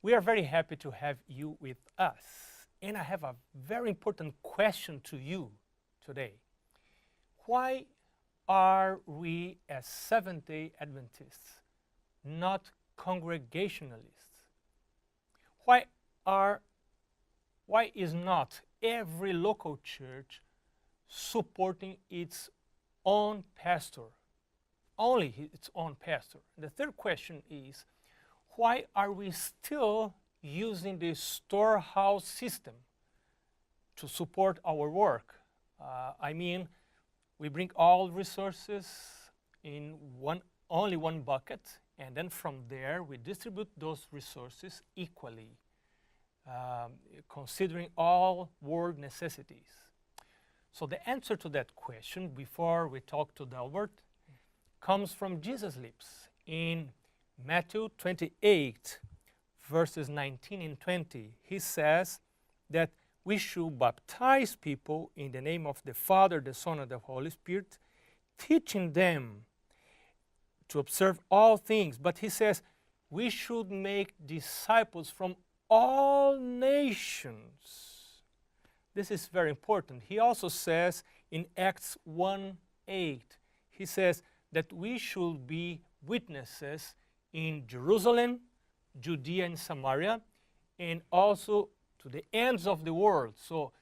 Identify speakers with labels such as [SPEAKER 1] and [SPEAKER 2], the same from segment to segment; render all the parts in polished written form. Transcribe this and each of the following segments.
[SPEAKER 1] We are very happy to have you with us. And I have a very important question to you today. Why are we as Seventh-day Adventists not Congregationalists? Why is not every local church supporting its own pastor, only its own pastor? The third question is, why are we still using the storehouse system to support our work? We bring all resources in only one bucket, and then from there we distribute those resources equally, considering all world necessities. So the answer to that question, before we talk to Delbert, comes from Jesus' lips in Matthew 28, verses 19 and 20. He says that we should baptize people in the name of the Father, the Son, and the Holy Spirit, teaching them to observe all things. But he says we should make disciples from all nations. This is very important. He also says in Acts 1:8, he says that we should be witnesses in Jerusalem, Judea, and Samaria, and also to the ends of the world. So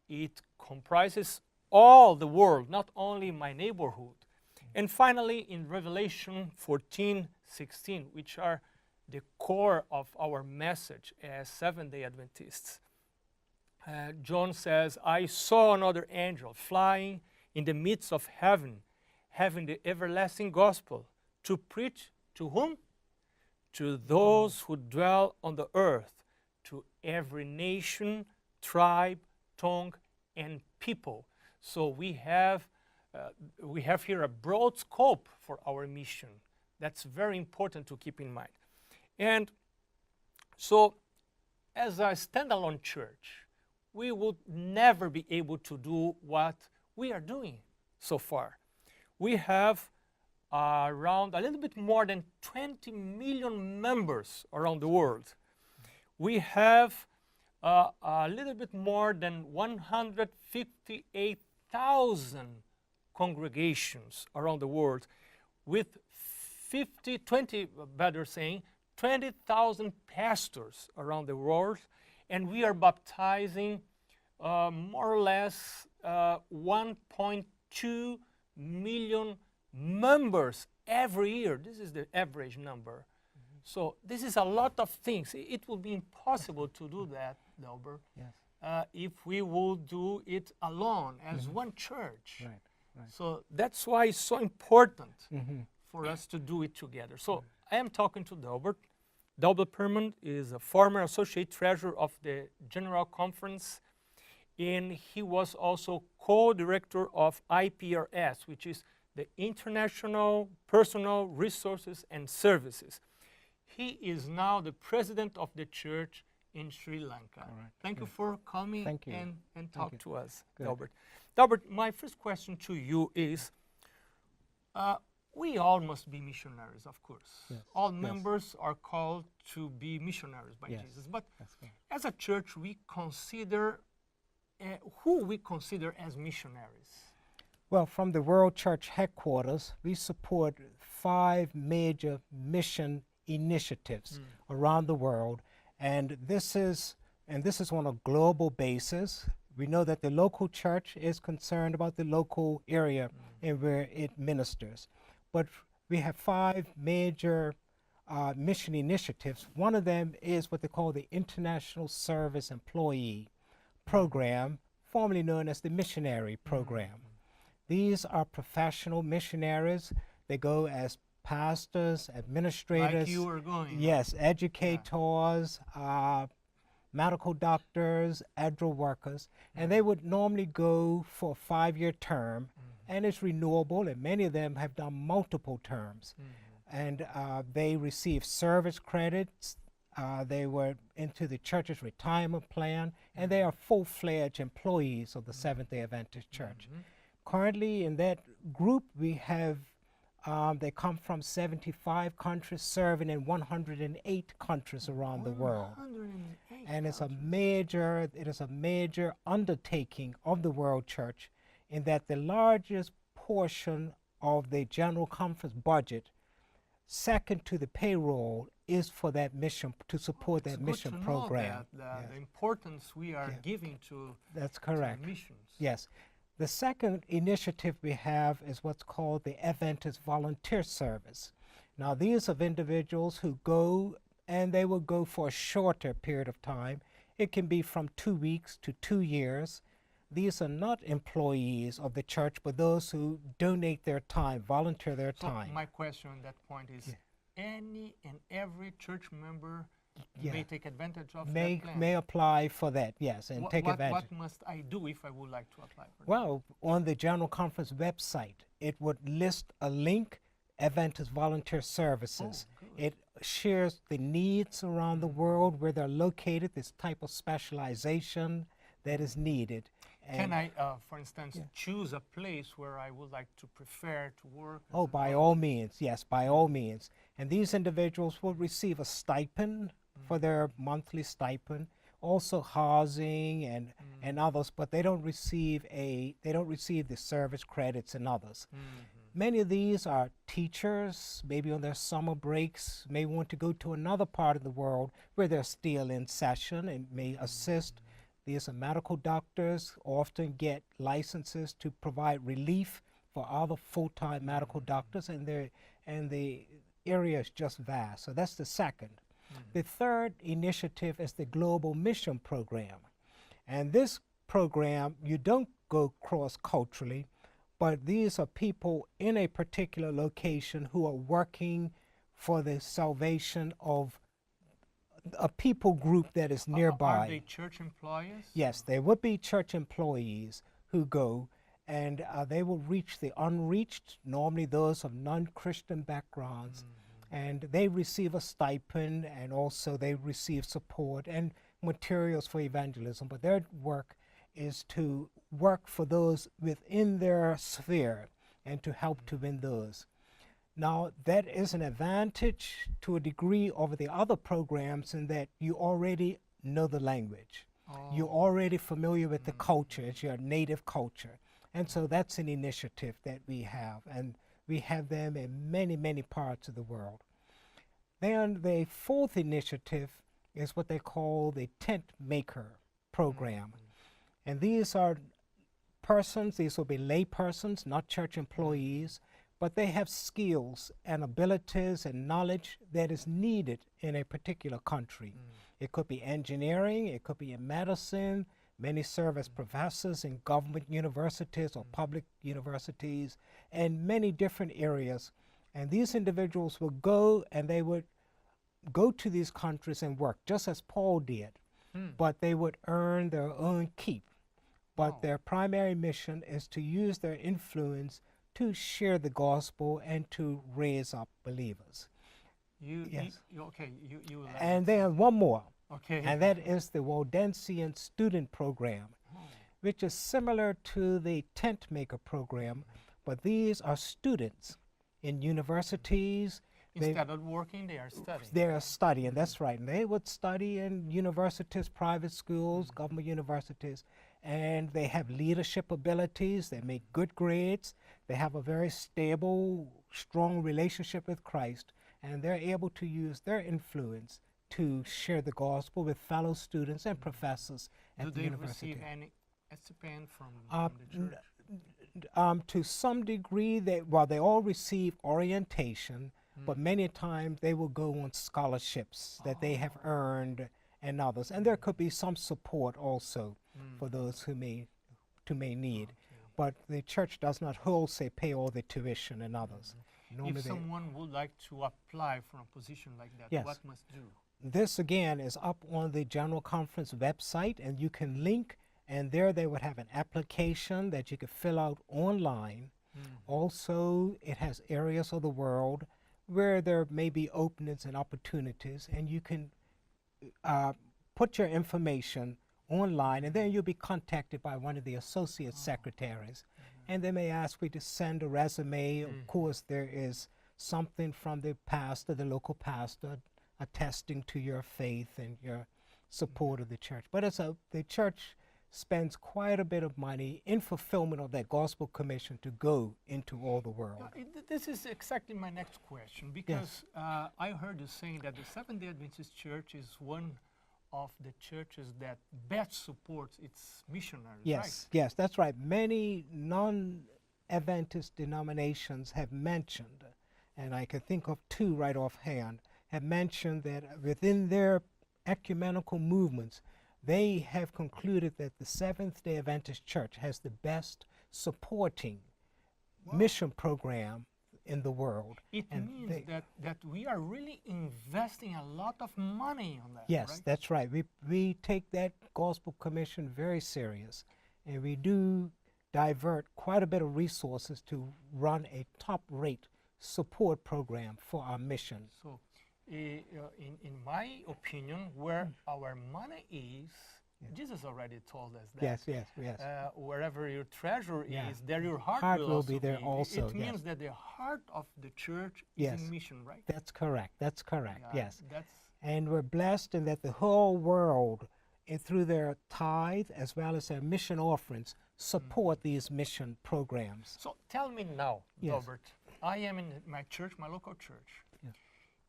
[SPEAKER 1] it comprises all the world, not only my neighborhood. And finally, in Revelation 14:16, which are the core of our message as Seventh-day Adventists, John says, I saw another angel flying in the midst of heaven, having the everlasting gospel to preach to whom? To those who dwell on the earth, to every nation, tribe, tongue, and people. So we have here a broad scope for our mission. That's very important to keep in mind. And so as a standalone church, we would never be able to do what we are doing so far. We have around a little bit more than 20 million members around the world. We have a little bit more than 158,000 congregations around the world, with 20,000 pastors around the world, and we are baptizing more or less 1.2 million members every year. This is the average number. So this is a lot of things. It would be impossible to do that, Delbert, if we would do it alone as one church.
[SPEAKER 2] Right.
[SPEAKER 1] So that's why it's so important for us to do it together. So I am talking to Delbert. Delbert Pearman is a former associate treasurer of the General Conference, and he was also co-director of IPRS, which is the International Personal Resources and Services. He is now the president of the church in Sri Lanka.
[SPEAKER 2] Right.
[SPEAKER 1] Thank you for coming and talk to us,
[SPEAKER 2] Good.
[SPEAKER 1] Delbert. Delbert, my first question to you is, we all must be missionaries, of course.
[SPEAKER 2] Yes.
[SPEAKER 1] All members are called to be missionaries by Jesus. But as a church, we consider, who we consider as missionaries?
[SPEAKER 2] Well, from the World Church headquarters, we support 5 major mission initiatives around the world, and this is on a global basis. We know that the local church is concerned about the local area and where it ministers, but we have 5 major mission initiatives. One of them is what they call the International Service Employee Program, formerly known as the Missionary Program. These are professional missionaries. They go as pastors, administrators,
[SPEAKER 1] like you are going.
[SPEAKER 2] Yes, educators, medical doctors, elder workers, and they would normally go for a 5-year term, and it's renewable, and many of them have done multiple terms. And they receive service credits. They were into the church's retirement plan, and they are full-fledged employees of the Seventh-day Adventist Church. Currently in that group, we have They come from 75 countries, serving in 108 countries around the world.
[SPEAKER 1] 108
[SPEAKER 2] And it
[SPEAKER 1] countries.
[SPEAKER 2] is a major undertaking of the World Church, in that the largest portion of the General Conference budget, second to the payroll, is for that mission, to support that mission
[SPEAKER 1] It's good to
[SPEAKER 2] program.
[SPEAKER 1] know that,
[SPEAKER 2] Yes.
[SPEAKER 1] the importance we are
[SPEAKER 2] Yeah.
[SPEAKER 1] giving to
[SPEAKER 2] That's correct.
[SPEAKER 1] missions.
[SPEAKER 2] Yes. The second initiative we have is what's called the Adventist Volunteer Service. Now, these are individuals who go, and they will go for a shorter period of time. It can be from 2 weeks to 2 years. These are not employees of the church, but those who donate their time, volunteer their
[SPEAKER 1] So
[SPEAKER 2] time.
[SPEAKER 1] my question on that point is, any and every church member
[SPEAKER 2] Yeah.
[SPEAKER 1] may take advantage of
[SPEAKER 2] May
[SPEAKER 1] that plan?
[SPEAKER 2] may apply for that, yes, and take advantage.
[SPEAKER 1] What must I do if I would like to apply for that?
[SPEAKER 2] Well, on the General Conference website, it would list a link, Adventist Volunteer Services.
[SPEAKER 1] good.
[SPEAKER 2] It shares the needs around the world, where they're located, this type of specialization that is needed.
[SPEAKER 1] Can
[SPEAKER 2] And-
[SPEAKER 1] I, for instance, choose a place where I would like to prefer to work? as
[SPEAKER 2] Oh,
[SPEAKER 1] a
[SPEAKER 2] by
[SPEAKER 1] volunteer?
[SPEAKER 2] all means, yes, by all means. And these individuals will receive a stipend for their monthly stipend, also housing and others, but they don't receive the service credits and others. Many of these are teachers, maybe on their summer breaks, may want to go to another part of the world where they're still in session and may assist. These are medical doctors, often get licenses to provide relief for other full-time medical doctors, and the area is just vast. So that's the second. The third initiative is the Global Mission Program. And this program, you don't go cross-culturally, but these are people in a particular location who are working for the salvation of a people group that is nearby.
[SPEAKER 1] Are they church employees?
[SPEAKER 2] Yes, there would be church employees who go, and they will reach the unreached, normally those of non-Christian backgrounds, and they receive a stipend, and also they receive support and materials for evangelism. But their work is to work for those within their sphere and to help to win those. Now, that is an advantage to a degree over the other programs, in that you already know the language. You're already familiar with the culture. It's your native culture. And so that's an initiative that we have, and we have them in many, many parts of the world. Then the fourth initiative is what they call the Tent Maker Program. And these are persons, these will be lay persons, not church employees, but they have skills and abilities and knowledge that is needed in a particular country. It could be engineering, it could be in medicine. Many serve as professors in government universities or public universities, and many different areas. And these individuals will go, and they would go to these countries and work, just as Paul did, but they would earn their own keep. But their primary mission is to use their influence to share the gospel and to raise up believers. Yes.
[SPEAKER 1] You will
[SPEAKER 2] And then one more,
[SPEAKER 1] okay.
[SPEAKER 2] and that is the Waldensian Student Program, which is similar to the Tent Maker Program, but these are students in universities.
[SPEAKER 1] Instead of working, they are studying.
[SPEAKER 2] They are studying, that's right. And they would study in universities, private schools, government universities, and they have leadership abilities, they make good grades, they have a very stable, strong relationship with Christ, and they're able to use their influence to share the gospel with fellow students and professors at the university.
[SPEAKER 1] Do they receive any stipend from the church?
[SPEAKER 2] To some degree, they all receive orientation, but many times they will go on scholarships that they have earned and others. And there could be some support also for those who may need. But the church does not wholesale pay all the tuition and others.
[SPEAKER 1] If someone would like to apply for a position like that,
[SPEAKER 2] Yes.
[SPEAKER 1] what must do?
[SPEAKER 2] This again is up on the General Conference website, and you can link, and there they would have an application that you could fill out online. Also, it has areas of the world where there may be openings and opportunities, and you can put your information online, and then you'll be contacted by one of the associate secretaries, and they may ask you to send a resume. Of course, there is something from the pastor, the local pastor, attesting to your faith and your support of the church. But the church spends quite a bit of money in fulfillment of that gospel commission to go into all the world.
[SPEAKER 1] This is exactly my next question, because I heard you saying that the Seventh-day Adventist Church is one of the churches that best supports its missionaries,
[SPEAKER 2] Yes,
[SPEAKER 1] right?
[SPEAKER 2] yes, that's right. Many non-Adventist denominations have mentioned, and I can think of two right offhand, have mentioned that within their ecumenical movements, they have concluded that the Seventh-day Adventist Church has the best supporting mission program in the world.
[SPEAKER 1] It means that we are really investing a lot of money on that,
[SPEAKER 2] Yes,
[SPEAKER 1] right?
[SPEAKER 2] that's right. We take that gospel commission very serious, and we do divert quite a bit of resources to run a top-rate support program for our mission.
[SPEAKER 1] So, in my opinion, where our money is, Jesus already told us that.
[SPEAKER 2] Yes, yes, yes.
[SPEAKER 1] Wherever your treasure
[SPEAKER 2] Yeah.
[SPEAKER 1] is, there your heart,
[SPEAKER 2] Heart
[SPEAKER 1] will
[SPEAKER 2] will
[SPEAKER 1] also
[SPEAKER 2] be there also,
[SPEAKER 1] It means that the heart of the church
[SPEAKER 2] Yes.
[SPEAKER 1] is in mission, right?
[SPEAKER 2] That's correct. That's correct.
[SPEAKER 1] Yeah,
[SPEAKER 2] Yes.
[SPEAKER 1] That's
[SPEAKER 2] And we're blessed in that the whole world, through their tithe as well as their mission offerings, support these mission programs.
[SPEAKER 1] so. Tell me now,
[SPEAKER 2] Yes.
[SPEAKER 1] Delbert. I am in my church, my local church,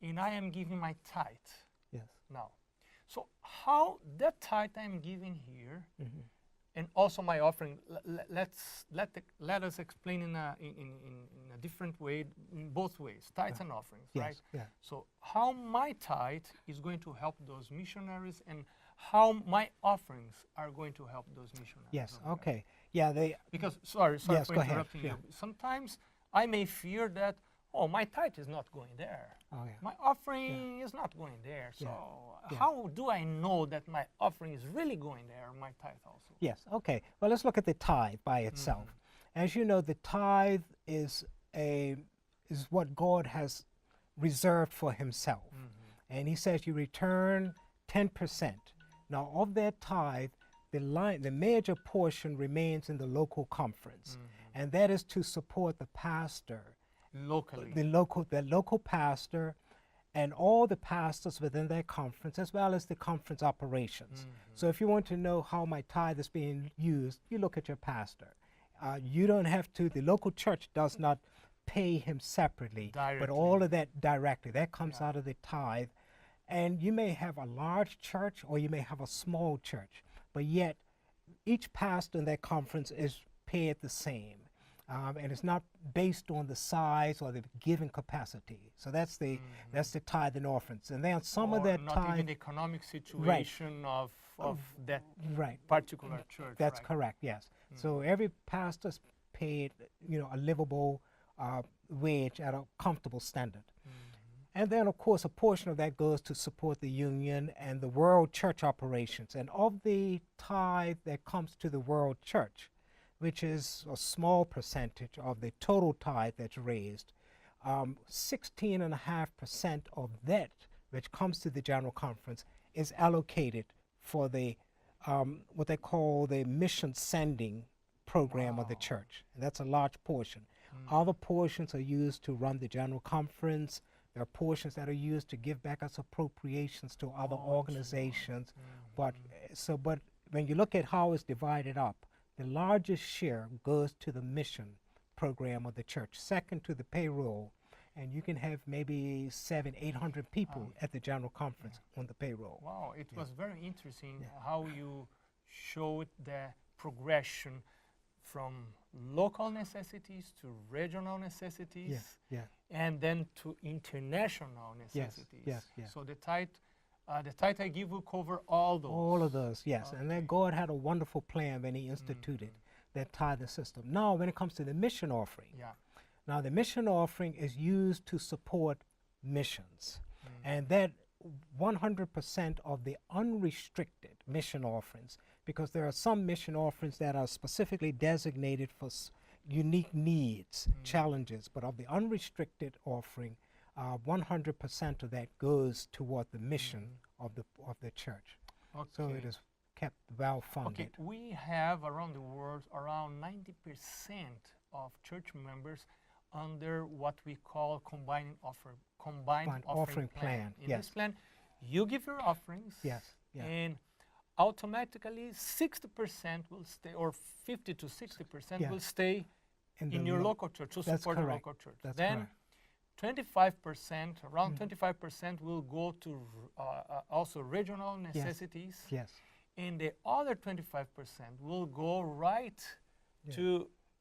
[SPEAKER 1] and I am giving my tithe
[SPEAKER 2] Yes.
[SPEAKER 1] now. So how that tithe I'm giving here, and also my offering, let us explain in a different way, in both ways, tithes and offerings,
[SPEAKER 2] Yes.
[SPEAKER 1] right?
[SPEAKER 2] Yeah.
[SPEAKER 1] So how my tithe is going to help those missionaries, and how my offerings are going to help those missionaries.
[SPEAKER 2] Yes.
[SPEAKER 1] over there.
[SPEAKER 2] Okay. Yeah.
[SPEAKER 1] Because sorry
[SPEAKER 2] Yes,
[SPEAKER 1] for
[SPEAKER 2] go ahead.
[SPEAKER 1] interrupting
[SPEAKER 2] Yeah.
[SPEAKER 1] you. Sometimes I may fear that, oh, my tithe is not going there.
[SPEAKER 2] Oh, yeah.
[SPEAKER 1] My offering is not going there. So
[SPEAKER 2] Yeah.
[SPEAKER 1] how do I know that my offering is really going there, my tithe also?
[SPEAKER 2] Yes. Okay. Well, let's look at the tithe by itself. As you know, the tithe is what God has reserved for Himself, and He says you return 10%. Now, of that tithe, the major portion remains in the local conference, and that is to support the pastor,
[SPEAKER 1] Locally.
[SPEAKER 2] the local pastor, and all the pastors within that conference, as well as the conference operations. So if you want to know how my tithe is being used, you look at your pastor. You don't have to, the local church does not pay him separately, but
[SPEAKER 1] Directly.
[SPEAKER 2] all of that directly, that comes out of the tithe. And you may have a large church or you may have a small church, but yet each pastor in that conference is paid the same. And it's not based on the size or the giving capacity. So that's the tithe and offerings. And then some of
[SPEAKER 1] Or
[SPEAKER 2] that
[SPEAKER 1] not
[SPEAKER 2] tithe.
[SPEAKER 1] even the economic situation of that
[SPEAKER 2] Right.
[SPEAKER 1] particular church.
[SPEAKER 2] That's
[SPEAKER 1] right?
[SPEAKER 2] correct. Yes. So every pastor's paid, a livable wage at a comfortable standard. And then, of course, a portion of that goes to support the union and the world church operations. And of the tithe that comes to the world church, which is a small percentage of the total tithe that's raised, 16.5% of that, which comes to the General Conference, is allocated for the what they call the mission sending program of the church. And that's a large portion. Other portions are used to run the General Conference. There are portions that are used to give back as appropriations to other organizations. But when you look at how it's divided up, the largest share goes to the mission program of the church, second to the payroll. And you can have maybe 700-800 people at the General Conference on the payroll.
[SPEAKER 1] Wow, it was very interesting how you showed the progression from local necessities to regional necessities, and then to international necessities.
[SPEAKER 2] yes.
[SPEAKER 1] So the tithe I give will cover all those.
[SPEAKER 2] All of those, yes. And then God had a wonderful plan when He instituted that tithing system. Now, when it comes to the mission offering, now the mission offering is used to support missions, and that 100% of the unrestricted mission offerings, because there are some mission offerings that are specifically designated for unique needs, challenges, but of the unrestricted offering, 100% of that goes toward the mission of the church.
[SPEAKER 1] Okay.
[SPEAKER 2] So it is kept well funded.
[SPEAKER 1] Okay, we have around the world around 90% of church members under what we call combined offering plan. In
[SPEAKER 2] yes.
[SPEAKER 1] this plan, you give your offerings,
[SPEAKER 2] Yes, yeah.
[SPEAKER 1] and automatically 60% will stay, or 50 to 60%
[SPEAKER 2] Yeah.
[SPEAKER 1] will stay
[SPEAKER 2] In
[SPEAKER 1] in
[SPEAKER 2] the
[SPEAKER 1] your
[SPEAKER 2] lo-
[SPEAKER 1] local church to
[SPEAKER 2] That's
[SPEAKER 1] support your
[SPEAKER 2] correct.
[SPEAKER 1] local church.
[SPEAKER 2] That's
[SPEAKER 1] Then
[SPEAKER 2] correct.
[SPEAKER 1] 25%, around 25% will go to also regional necessities.
[SPEAKER 2] Yes.
[SPEAKER 1] And the other 25% will go right
[SPEAKER 2] Yeah.
[SPEAKER 1] to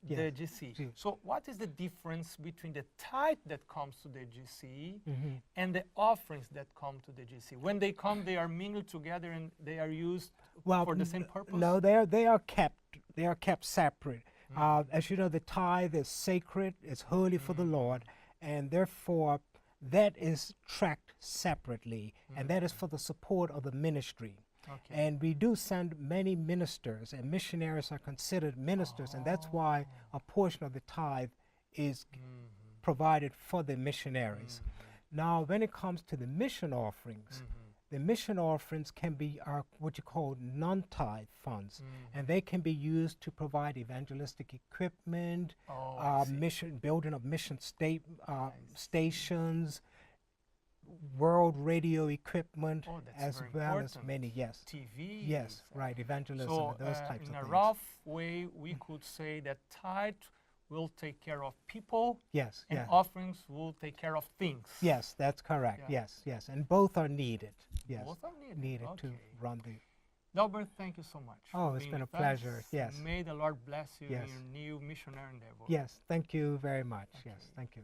[SPEAKER 2] Yes.
[SPEAKER 1] the GC.
[SPEAKER 2] G-
[SPEAKER 1] So what is the difference between the tithe that comes to the GC
[SPEAKER 2] Mhm.
[SPEAKER 1] and the offerings that come to the GC? When they come, they are mingled together and they are used
[SPEAKER 2] Well,
[SPEAKER 1] for the same purpose?
[SPEAKER 2] No, they are kept separate. As you know, the tithe is sacred, it's holy for the Lord, and therefore that is tracked separately, and that is for the support of the ministry.
[SPEAKER 1] Okay.
[SPEAKER 2] And we do send many ministers, and missionaries are considered ministers, and that's why a portion of the tithe is provided for the missionaries. Now, when it comes to the mission offerings, the mission offerings can be what you call non-tithe funds, and they can be used to provide evangelistic equipment,
[SPEAKER 1] I see.
[SPEAKER 2] mission building of mission stations, world radio equipment,
[SPEAKER 1] Oh, that's
[SPEAKER 2] as
[SPEAKER 1] very
[SPEAKER 2] well as
[SPEAKER 1] important.
[SPEAKER 2] many, yes.
[SPEAKER 1] TV.
[SPEAKER 2] Yes, right, evangelism
[SPEAKER 1] So,
[SPEAKER 2] and those types
[SPEAKER 1] in
[SPEAKER 2] of
[SPEAKER 1] a
[SPEAKER 2] things.
[SPEAKER 1] rough way, we could say that tithe will take care of people,
[SPEAKER 2] Yes,
[SPEAKER 1] and
[SPEAKER 2] yeah.
[SPEAKER 1] offerings will take care of things.
[SPEAKER 2] Yes, that's correct.
[SPEAKER 1] Yeah.
[SPEAKER 2] Yes, yes, and both are needed. Yes,
[SPEAKER 1] Both are needed.
[SPEAKER 2] needed to
[SPEAKER 1] Okay.
[SPEAKER 2] run the.
[SPEAKER 1] Delbert, thank you so much.
[SPEAKER 2] Oh,
[SPEAKER 1] for
[SPEAKER 2] it's
[SPEAKER 1] being
[SPEAKER 2] been a
[SPEAKER 1] with us.
[SPEAKER 2] pleasure, yes.
[SPEAKER 1] May the Lord bless you
[SPEAKER 2] Yes.
[SPEAKER 1] in your new missionary endeavor.
[SPEAKER 2] Yes, thank you very much.
[SPEAKER 1] Okay.
[SPEAKER 2] Yes, thank you.